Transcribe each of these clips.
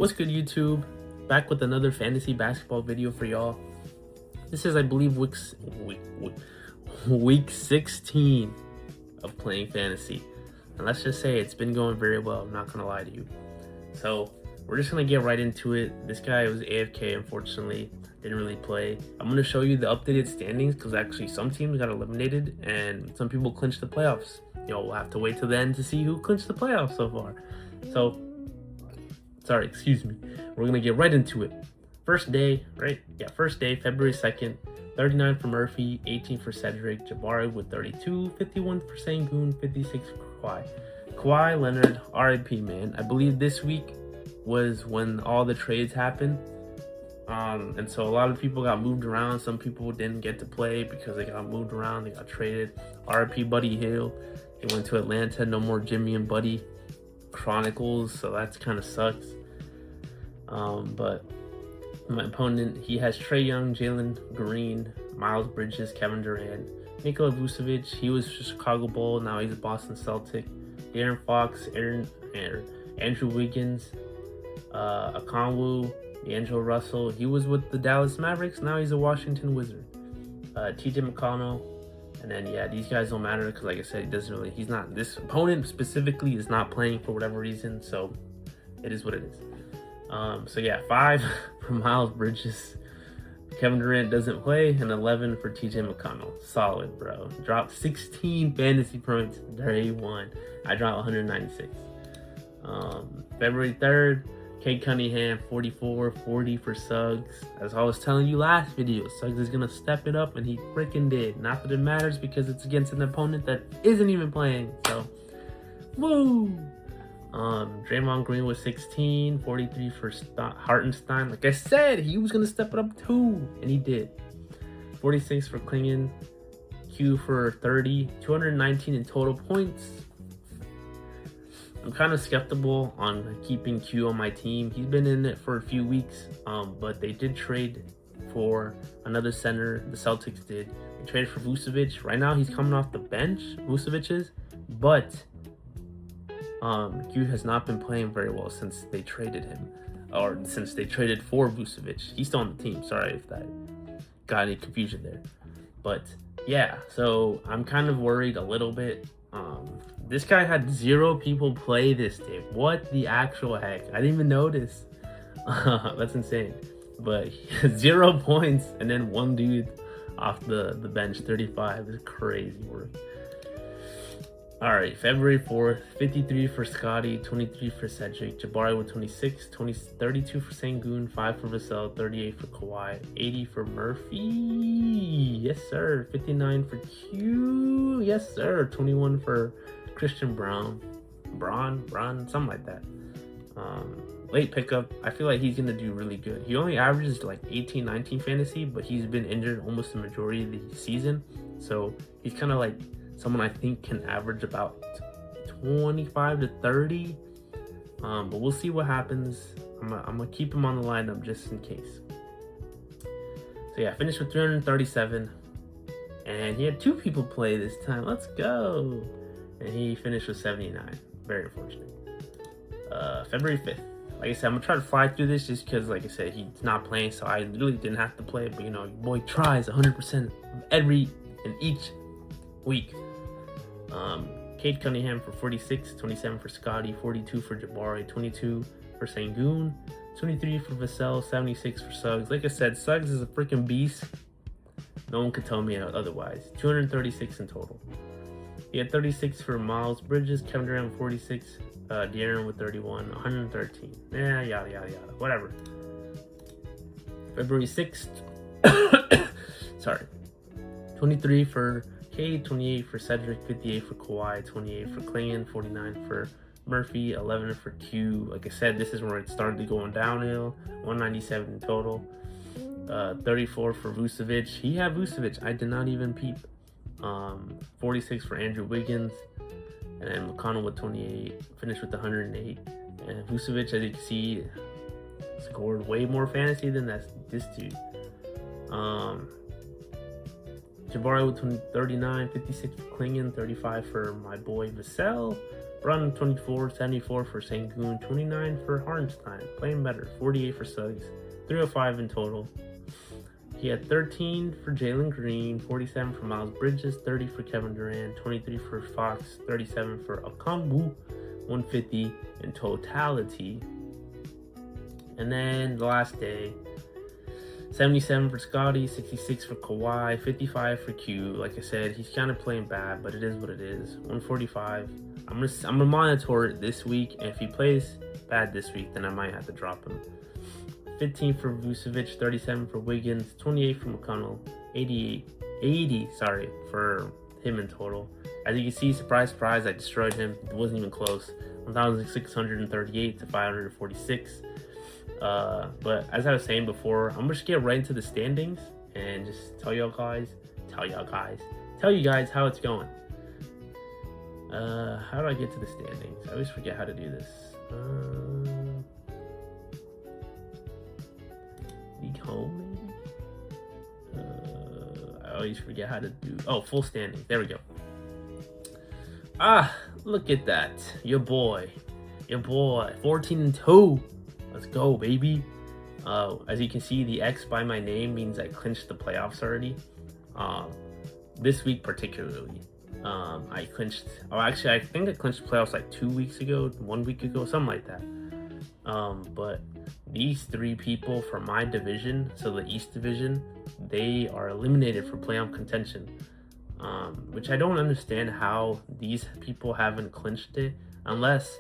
What's good, YouTube? Back with another fantasy basketball video for y'all. This is, I believe, week 16 of playing fantasy. And let's just say it's been going very well, I'm not gonna lie to you. So we're just gonna get right into it. This guy was AFK, unfortunately, didn't really play. I'm gonna show you the updated standings because actually some teams got eliminated and some people clinched the playoffs. We'll have to wait till the end to see who clinched the playoffs so far. Excuse me. We're gonna get right into it. First day, February 2nd, 39 for Murphy, 18 for Cedric, Jabari with 32, 51 for Sengun, 56 for Kawhi. Kawhi Leonard, RIP, man. I believe this week was when all the trades happened. And so a lot of people got moved around. Some people didn't get to play because they got moved around, they got traded. RIP Buddy Hield. He went to Atlanta, no more Jimmy and Buddy Chronicles, so that's kind of sucks. But my opponent, he has Trae Young, Jalen Green, Miles Bridges, Kevin Durant, Nikola Vucevic. He was a Chicago Bull, now he's a Boston Celtic. De'Aaron Fox, Andrew Wiggins, Okongwu, D'Angelo Russell. He was with the Dallas Mavericks, now he's a Washington Wizard. TJ McConnell. And then, these guys don't matter because, like I said, this opponent specifically is not playing for whatever reason, so it is what it is. 5 for Miles Bridges. Kevin Durant doesn't play, and 11 for TJ McConnell. Solid, bro. Dropped 16 fantasy points day one. I dropped 196. February 3rd, Cade Cunningham, 44, 40 for Suggs. As I was telling you last video, Suggs is going to step it up, and he freaking did. Not that it matters because it's against an opponent that isn't even playing, so woo! Draymond Green was 16, 43 for Hartenstein. Like I said, he was going to step it up too, and he did. 46 for Klingon, Q for 30, 219 in total points. I'm kind of skeptical on keeping Q on my team. He's been in it for a few weeks, but they did trade for another center. The Celtics did. They traded for Vucevic. Right now, he's coming off the bench, Vucevic is, but Q has not been playing very well since they traded him, or since they traded for Vucevic. He's still on the team. Sorry if that got any confusion there. But yeah, so I'm kind of worried a little bit. This guy had 0 people play this day. What the actual heck? I didn't even notice. That's insane. But he had 0 points and then one dude off the bench, 35. It's crazy work. Alright, February 4th, 53 for Scotty, 23 for Cedric, Jabari with 26, 32 for Sengun, 5 for Vassell, 38 for Kawhi, 80 for Murphy, yes sir, 59 for Q, yes sir, 21 for Christian Braun, something like that. Late pickup, I feel like he's going to do really good. He only averages like 18, 19 fantasy, but he's been injured almost the majority of the season, so he's kind of like someone I think can average about 25 to 30. But we'll see what happens. I'm gonna keep him on the lineup just in case. So finished with 337. And he had 2 people play this time. Let's go. And he finished with 79. Very unfortunate. February 5th. Like I said, I'm gonna try to fly through this just because, like I said, he's not playing, so I really didn't have to play. But your boy tries 100% every and each week. Cade Cunningham for 46, 27 for Scotty, 42 for Jabari, 22 for Sengun, 23 for Vassell, 76 for Suggs. Like I said, Suggs is a freaking beast. No one could tell me otherwise. 236 in total. He had 36 for Miles Bridges, Kevin Durant with 46, De'Aaron with 31, 113. Yada, yada, yada. Whatever. February 6th. 23 for Cade, 28 for Cedric, 58 for Kawhi, 28 for Klingon, 49 for Murphy, 11 for Q. Like I said, this is where it started going downhill. 197 in total. 34 for Vucevic. He had Vucevic. I did not even peep. 46 for Andrew Wiggins. And then McConnell with 28. Finished with 108. And Vucevic, as you can see, scored way more fantasy than this dude. Jabari with 39, 56 for Klingon, 35 for my boy Vassell, Brun 24, 74 for Sangoon, 29 for Harnstein, playing better, 48 for Suggs, 305 in total. He had 13 for Jalen Green, 47 for Miles Bridges, 30 for Kevin Durant, 23 for Fox, 37 for Okongwu, 150 in totality. And then the last day, 77 for Scotty, 66 for Kawhi, 55 for Q. Like I said, he's kind of playing bad, but it is what it is. 145. I'm gonna monitor it this week, and if he plays bad this week, then I might have to drop him. 15 for Vucevic, 37 for Wiggins, 28 for McConnell, 80 for him in total. As you can see, surprise, surprise, I destroyed him. It wasn't even close. 1,638 to 546. But as I was saying before, I'm just gonna get right into the standings and just tell you guys how it's going. How do I get to the standings? I always forget how to do this. League home, maybe? I always forget how to do. Oh, full standings. There we go. Look at that. Your boy. 14-2. Let's go, baby. As you can see, the X by my name means I clinched the playoffs already. This week particularly. I clinched. Oh, actually, I think I clinched playoffs like 2 weeks ago, 1 week ago, something like that. But these three people from my division, so the East Division, they are eliminated for playoff contention. Which I don't understand how these people haven't clinched it, unless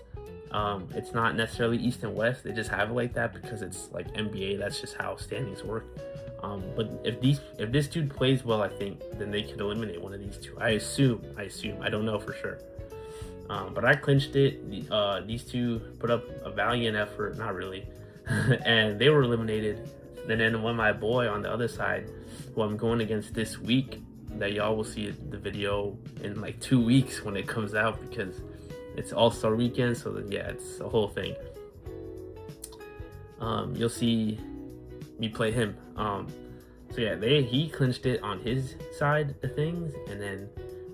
it's not necessarily East and West. They just have it like that because it's like NBA. That's just how standings work. But if this dude plays well, I think then they could eliminate one of these two. I assume. I don't know for sure. But I clinched it. These two put up a valiant effort. Not really. And they were eliminated. And then when my boy on the other side, who I'm going against this week, that y'all will see the video in like 2 weeks when it comes out, because it's All-Star weekend, so then, yeah, it's a whole thing. You'll see me play him. So yeah, he clinched it on his side of things, and then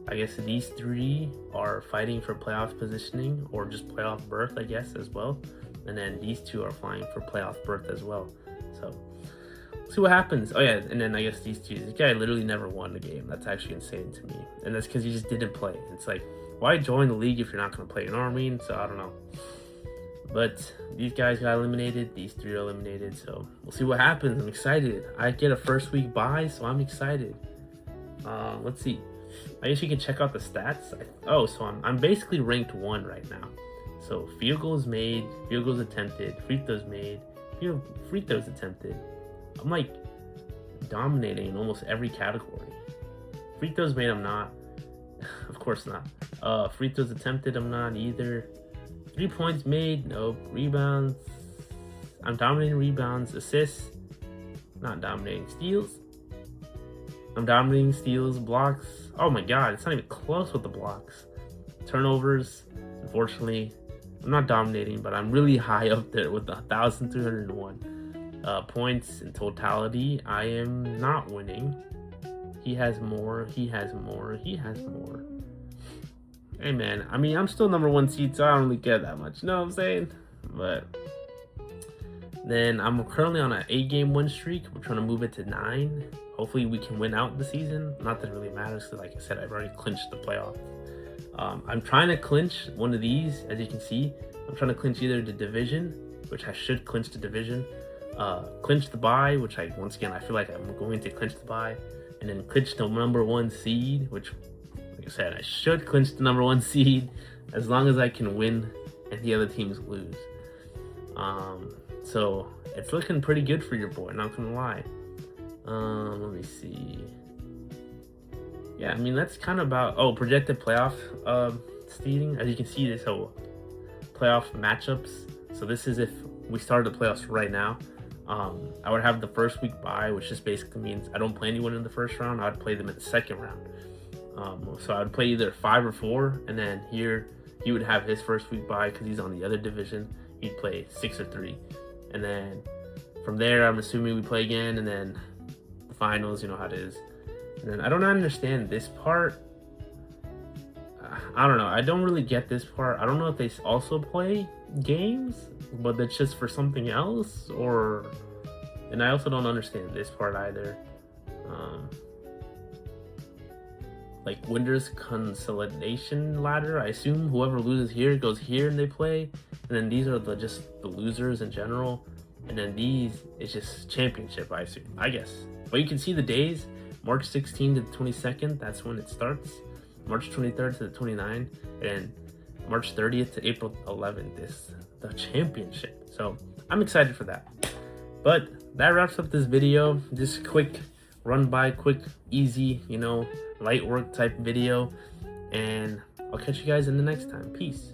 I guess these three are fighting for playoff positioning or just playoff berth, I guess, as well. And then these two are flying for playoff berth as well. So see what happens. Oh yeah, and then I guess this guy literally never won the game. That's actually insane to me, and that's because he just didn't play. It's like, why join the league if you're not going to play? You know what I mean? So I don't know. But these guys got eliminated. These three are eliminated. So we'll see what happens. I'm excited. I get a first week bye, so I'm excited. Let's see. I guess you can check out the stats. So I'm basically ranked 1 right now. So field goals made, field goals attempted, free throws made, free throws attempted. I'm like dominating in almost every category. Free throws made, I'm not. Of course not. Free throws attempted, I'm not either. 3 points made, nope. Rebounds, I'm dominating rebounds. Assists, not dominating. Steals, I'm dominating steals. Blocks, oh my god, it's not even close with the blocks. Turnovers, unfortunately, I'm not dominating, but I'm really high up there with 1,301. Points in totality, I am not winning. He has more. Hey man, I mean, I'm still number 1 seed, so I don't really care that much. You know what I'm saying? But then I'm currently on an 8-game win streak. We're trying to move it to 9. Hopefully we can win out the season. Not that it really matters, because like I said, I've already clinched the playoff. I'm trying to clinch one of these, as you can see. I'm trying to clinch either the division, which I should clinch the division, clinch the bye, which I feel like I'm going to clinch the bye, and then clinch the number 1 seed, which, like I said, I should clinch the number 1 seed as long as I can win and the other teams lose. So it's looking pretty good for your boy, not gonna lie. Let me see. Yeah, I mean, that's kind of about projected playoff seeding. As you can see, this whole playoff matchups. So this is if we started the playoffs right now. I would have the first week bye, which just basically means I don't play anyone in the first round. I would play them in the second round. So I would play either 5 or 4, and then here he would have his first week bye because he's on the other division. He'd play 6 or 3, and then from there, I'm assuming we play again, and then the finals. You know how it is. And then I don't understand this part. I don't know. I don't really get this part. I don't know if they also play games, but it's just for something else, or. And I also don't understand this part either. Like winners consolidation ladder. I assume whoever loses here goes here and they play, and then these are just the losers in general, and then these is just championship. I assume. I guess. But you can see the days: March 16th to the 22nd. That's when it starts. March 23rd to the 29th, and March 30th to April 11th is the championship. So I'm excited for that. But that wraps up this video. Just quick run by, quick, easy, light work type video. And I'll catch you guys in the next time. Peace.